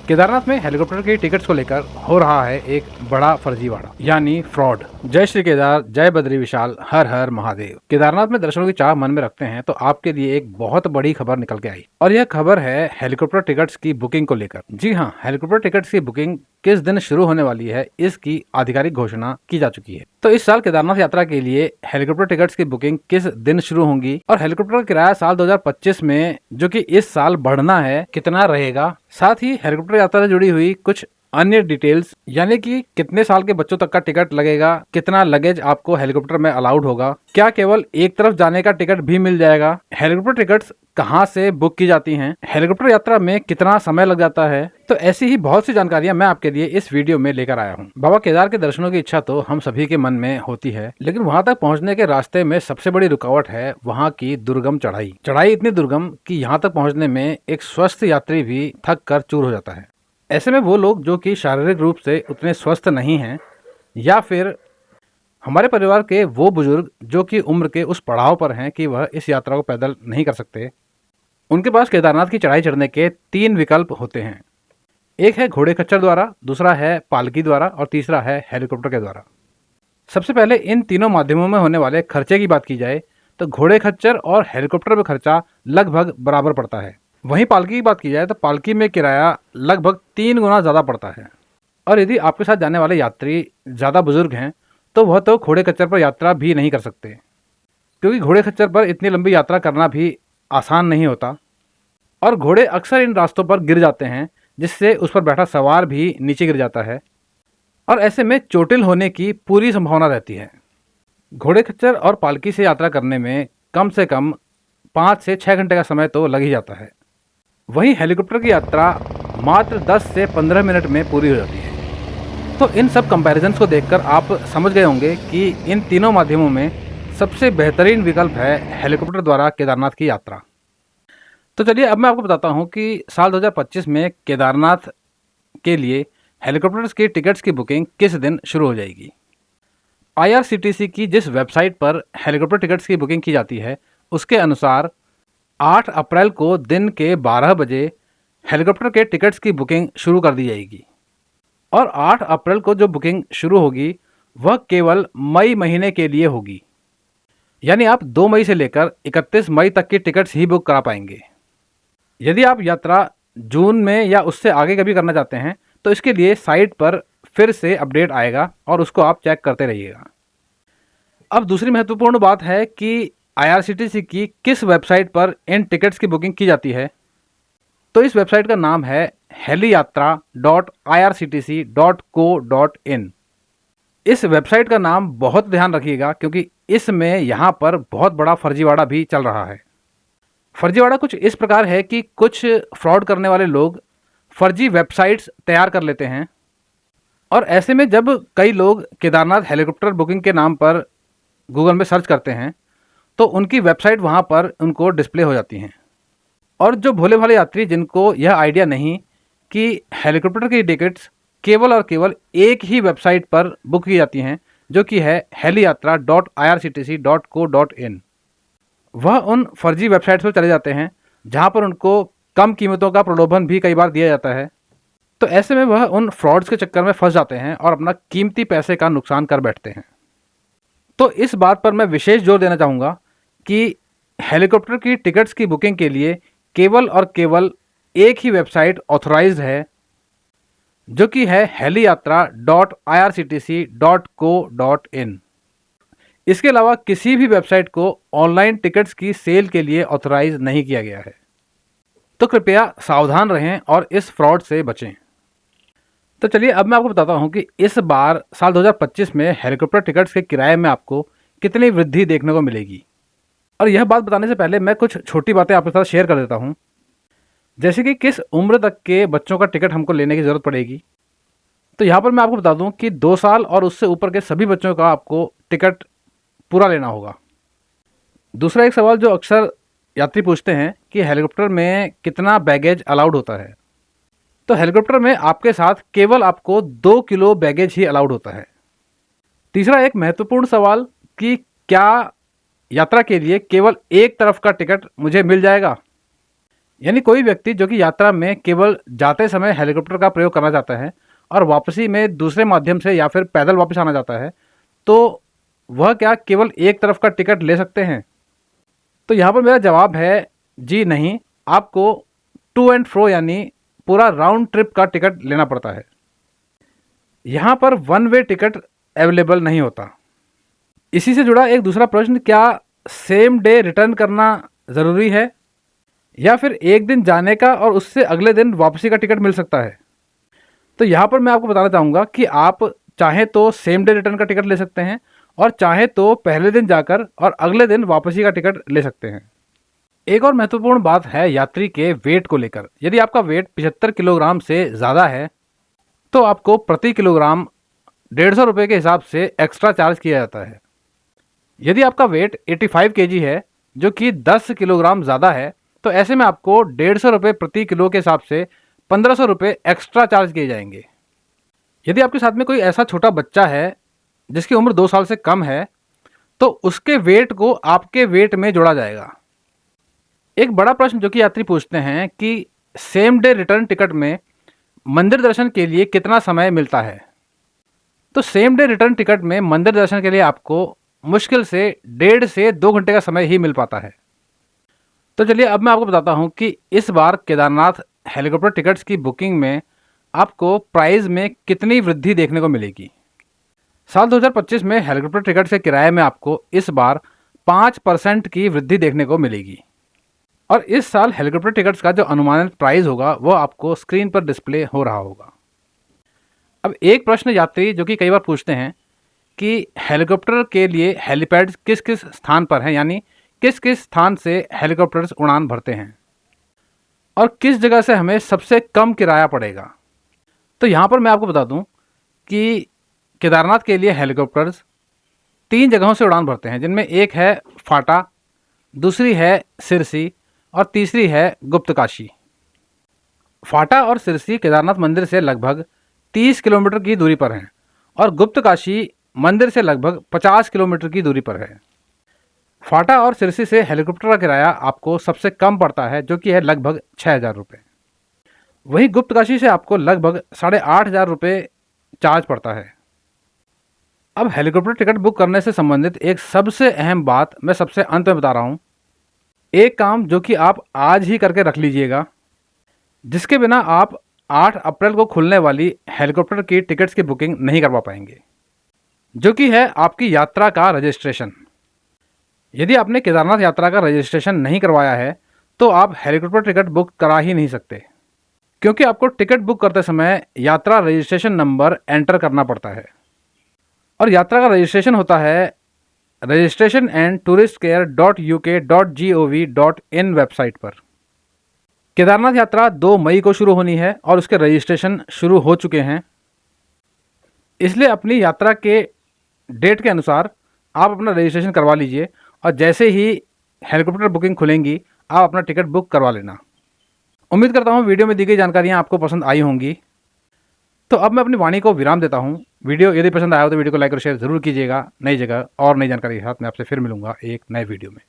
केदारनाथ में हेलीकॉप्टर की टिकट्स को लेकर हो रहा है एक बड़ा फर्जीवाड़ा यानी फ्रॉड। जय श्री केदार, जय बद्री विशाल, हर हर महादेव। केदारनाथ में दर्शनों की चाह मन में रखते हैं तो आपके लिए एक बहुत बड़ी खबर निकल के आई और यह खबर है हेलीकॉप्टर टिकट्स की बुकिंग को लेकर। जी हाँ, हेलीकॉप्टर टिकट्स की बुकिंग किस दिन शुरू होने वाली है इसकी आधिकारिक घोषणा की जा चुकी है। तो इस साल केदारनाथ यात्रा के लिए हेलीकॉप्टर टिकट्स की बुकिंग किस दिन शुरू होंगी और हेलीकॉप्टर का किराया साल 2025 में जो कि इस साल बढ़ना है कितना रहेगा, साथ ही हेलीकॉप्टर यात्रा से जुड़ी हुई कुछ अन्य डिटेल्स यानी कि कितने साल के बच्चों तक का टिकट लगेगा, कितना लगेज आपको हेलीकॉप्टर में अलाउड होगा, क्या केवल एक तरफ जाने का टिकट भी मिल जाएगा, हेलीकॉप्टर टिकट्स कहां से बुक की जाती हैं, हेलीकॉप्टर यात्रा में कितना समय लग जाता है। तो ऐसी ही बहुत सी जानकारियां मैं आपके लिए इस वीडियो में लेकर आया हूं। बाबा केदार के दर्शनों की इच्छा तो हम सभी के मन में होती है, लेकिन वहां तक पहुंचने के रास्ते में सबसे बड़ी रुकावट है वहां की दुर्गम चढ़ाई। चढ़ाई इतनी दुर्गम कि यहां तक पहुंचने में एक स्वस्थ यात्री भी थक कर चूर हो जाता है। ऐसे में वो लोग जो कि शारीरिक रूप से उतने स्वस्थ नहीं हैं या फिर हमारे परिवार के वो बुजुर्ग जो कि उम्र के उस पड़ाव पर हैं कि वह इस यात्रा को पैदल नहीं कर सकते, उनके पास केदारनाथ की चढ़ाई चढ़ने के 3 विकल्प होते हैं। एक है घोड़े खच्चर द्वारा, दूसरा है पालकी द्वारा और तीसरा है हेलीकॉप्टर के द्वारा। सबसे पहले इन तीनों माध्यमों में होने वाले खर्चे की बात की जाए तो घोड़े खच्चर और हेलीकॉप्टर में खर्चा लगभग बराबर पड़ता है। वहीं पालकी की बात की जाए तो पालकी में किराया लगभग 3 गुना ज़्यादा पड़ता है। और यदि आपके साथ जाने वाले यात्री ज़्यादा बुजुर्ग हैं तो वह तो घोड़े खच्चर पर यात्रा भी नहीं कर सकते, क्योंकि घोड़े खच्चर पर इतनी लंबी यात्रा करना भी आसान नहीं होता और घोड़े अक्सर इन रास्तों पर गिर जाते हैं जिससे उस पर बैठा सवार भी नीचे गिर जाता है और ऐसे में चोटिल होने की पूरी संभावना रहती है। घोड़े खच्चर और पालकी से यात्रा करने में कम से कम 5 से 6 घंटे का समय तो लग ही जाता है। वहीं हेलीकॉप्टर की यात्रा मात्र 10 से 15 मिनट में पूरी हो जाती है। तो इन सब कंपैरिजन्स को देखकर आप समझ गए होंगे कि इन तीनों माध्यमों में सबसे बेहतरीन विकल्प है हेलीकॉप्टर द्वारा केदारनाथ की यात्रा। तो चलिए अब मैं आपको बताता हूँ कि साल 2025 में केदारनाथ के लिए हेलीकॉप्टर्स की टिकट्स की बुकिंग किस दिन शुरू हो जाएगी। IRCTC की जिस वेबसाइट पर हेलीकॉप्टर टिकट्स की बुकिंग की जाती है उसके अनुसार 8 अप्रैल को दिन के 12 बजे हेलीकॉप्टर के टिकट्स की बुकिंग शुरू कर दी जाएगी और 8 अप्रैल को जो बुकिंग शुरू होगी वह केवल मई महीने के लिए होगी, यानी आप 2 मई से लेकर 31 मई तक की टिकट्स ही बुक करा पाएंगे। यदि आप यात्रा जून में या उससे आगे कभी करना चाहते हैं तो इसके लिए साइट पर फिर से अपडेट आएगा और उसको आप चेक करते रहिएगा। अब दूसरी महत्वपूर्ण बात है कि IRCTC की किस वेबसाइट पर इन टिकट्स की बुकिंग की जाती है। तो इस वेबसाइट का नाम है heliyatra.irctc.co.in। इस वेबसाइट का नाम बहुत ध्यान रखिएगा क्योंकि इसमें यहाँ पर बहुत बड़ा फर्जीवाड़ा भी चल रहा है। फर्जीवाड़ा कुछ इस प्रकार है कि कुछ फ्रॉड करने वाले लोग फर्जी वेबसाइट्स तैयार कर लेते हैं और ऐसे में जब कई लोग केदारनाथ हेलीकॉप्टर बुकिंग के नाम पर गूगल में सर्च करते हैं तो उनकी वेबसाइट वहाँ पर उनको डिस्प्ले हो जाती हैं और जो भोले भाले यात्री जिनको यह आइडिया नहीं कि हेलीकॉप्टर की टिकट्स केवल और केवल एक ही वेबसाइट पर बुक की जाती हैं जो कि है heliyatra.irctc.co.in, वह उन फर्जी वेबसाइट्स पर चले जाते हैं जहाँ पर उनको कम कीमतों का प्रलोभन भी कई बार दिया जाता है। तो ऐसे में वह उन फ्रॉड्स के चक्कर में फंस जाते हैं और अपना कीमती पैसे का नुकसान कर बैठते हैं। तो इस बात पर मैं विशेष जोर देना चाहूँगा कि हेलीकॉप्टर की टिकट्स की बुकिंग के लिए केवल और केवल एक ही वेबसाइट ऑथराइज्ड है जो कि है heliyatra.irctc.co.in। इसके अलावा किसी भी वेबसाइट को ऑनलाइन टिकट्स की सेल के लिए ऑथराइज नहीं किया गया है। तो कृपया सावधान रहें और इस फ्रॉड से बचें। तो चलिए अब मैं आपको बताता हूं कि इस बार साल 2025 में हेलीकॉप्टर टिकट्स के किराए में आपको कितनी वृद्धि देखने को मिलेगी। और यह बात बताने से पहले मैं कुछ छोटी बातें आपके साथ शेयर कर देता हूं, जैसे कि किस उम्र तक के बच्चों का टिकट हमको लेने की ज़रूरत पड़ेगी। तो यहाँ पर मैं आपको बता दूं कि 2 साल और उससे ऊपर के सभी बच्चों का आपको टिकट पूरा लेना होगा। दूसरा एक सवाल जो अक्सर यात्री पूछते हैं कि हेलीकॉप्टर में कितना बैगेज अलाउड होता है। तो हेलीकॉप्टर में आपके साथ केवल आपको 2 किलो बैगेज ही अलाउड होता है। तीसरा एक महत्वपूर्ण सवाल कि क्या यात्रा के लिए केवल एक तरफ का टिकट मुझे मिल जाएगा। यानी कोई व्यक्ति जो कि यात्रा में केवल जाते समय हेलीकॉप्टर का प्रयोग करना चाहता है और वापसी में दूसरे माध्यम से या फिर पैदल वापस आना चाहता है, तो वह क्या केवल एक तरफ का टिकट ले सकते हैं? तो यहाँ पर मेरा जवाब है जी नहीं, आपको टू एंड फ्रो यानी पूरा राउंड ट्रिप का टिकट लेना पड़ता है। यहाँ पर वन वे टिकट अवेलेबल नहीं होता। इसी से जुड़ा एक दूसरा प्रश्न, क्या सेम डे रिटर्न करना ज़रूरी है या फिर एक दिन जाने का और उससे अगले दिन वापसी का टिकट मिल सकता है? तो यहाँ पर मैं आपको बताना चाहूँगा कि आप चाहे तो सेम डे रिटर्न का टिकट ले सकते हैं और चाहे तो पहले दिन जाकर और अगले दिन वापसी का टिकट ले सकते हैं। एक और महत्वपूर्ण बात है यात्री के वेट को लेकर। यदि आपका वेट 75 किलोग्राम से ज़्यादा है तो आपको प्रति किलोग्राम 150 रुपये के हिसाब से एक्स्ट्रा चार्ज किया जाता है। यदि आपका वेट 85 केजी है जो कि 10 किलोग्राम ज़्यादा है, तो ऐसे में आपको 150 रुपये प्रति किलो के हिसाब से 1500 रुपये एक्स्ट्रा चार्ज किए जाएंगे। यदि आपके साथ में कोई ऐसा छोटा बच्चा है जिसकी उम्र 2 साल से कम है, तो उसके वेट को आपके वेट में जोड़ा जाएगा। एक बड़ा प्रश्न जो कि यात्री पूछते हैं कि सेम डे रिटर्न टिकट में मंदिर दर्शन के लिए कितना समय मिलता है? तो सेम डे रिटर्न टिकट में मंदिर दर्शन के लिए आपको मुश्किल से 1.5 से 2 घंटे का समय ही मिल पाता है। तो चलिए अब मैं आपको बताता हूँ कि इस बार केदारनाथ हेलीकॉप्टर टिकट्स की बुकिंग में आपको प्राइस में कितनी वृद्धि देखने को मिलेगी। साल 2025 में हेलीकॉप्टर टिकट्स के किराए में आपको इस बार 5% की वृद्धि देखने को मिलेगी और इस साल हेलीकॉप्टर टिकट्स का जो अनुमानित प्राइस होगा वो आपको स्क्रीन पर डिस्प्ले हो रहा होगा। अब एक प्रश्न यात्री जो कि कई बार पूछते हैं कि हेलीकॉप्टर के लिए हेलीपैड किस किस स्थान पर हैं, यानी किस किस स्थान से हेलीकॉप्टर्स उड़ान भरते हैं और किस जगह से हमें सबसे कम किराया पड़ेगा। तो यहाँ पर मैं आपको बता दूँ कि केदारनाथ के लिए हेलीकॉप्टर्स 3 जगहों से उड़ान भरते हैं, जिनमें एक है फाटा, दूसरी है सिरसी और तीसरी है गुप्तकाशी। फाटा और सिरसी केदारनाथ मंदिर से लगभग 30 किलोमीटर की दूरी पर हैं और गुप्तकाशी मंदिर से लगभग 50 किलोमीटर की दूरी पर है। फाटा और सिरसी से हेलीकॉप्टर का किराया आपको सबसे कम पड़ता है जो कि है लगभग 6,000 रुपये। वहीं गुप्तकाशी से आपको लगभग 8,500 रुपये चार्ज पड़ता है। अब हेलीकॉप्टर टिकट बुक करने से संबंधित एक सबसे अहम बात मैं सबसे अंत में बता रहा हूँ। एक काम जो कि आप आज ही करके रख लीजिएगा, जिसके बिना आप 8 अप्रैल को खुलने वाली हेलीकॉप्टर की टिकट्स की बुकिंग नहीं करवा पाएंगे, जो कि है आपकी यात्रा का रजिस्ट्रेशन। यदि आपने केदारनाथ यात्रा का रजिस्ट्रेशन नहीं करवाया है तो आप हेलीकॉप्टर टिकट बुक करा ही नहीं सकते, क्योंकि आपको टिकट बुक करते समय यात्रा रजिस्ट्रेशन नंबर एंटर करना पड़ता है और यात्रा का रजिस्ट्रेशन होता है registration@touristcare.uk.gov.in वेबसाइट पर। केदारनाथ यात्रा 2 मई को शुरू होनी है और उसके रजिस्ट्रेशन शुरू हो चुके हैं, इसलिए अपनी यात्रा के डेट के अनुसार आप अपना रजिस्ट्रेशन करवा लीजिए और जैसे ही हेलीकॉप्टर बुकिंग खुलेंगी आप अपना टिकट बुक करवा लेना। उम्मीद करता हूँ वीडियो में दी गई जानकारियाँ आपको पसंद आई होंगी। तो अब मैं अपनी वाणी को विराम देता हूँ। वीडियो यदि पसंद आया हो तो वीडियो को लाइक और शेयर ज़रूर कीजिएगा। नई जगह और नई जानकारी के साथ मैं आपसे फिर मिलूंगा एक नए वीडियो में।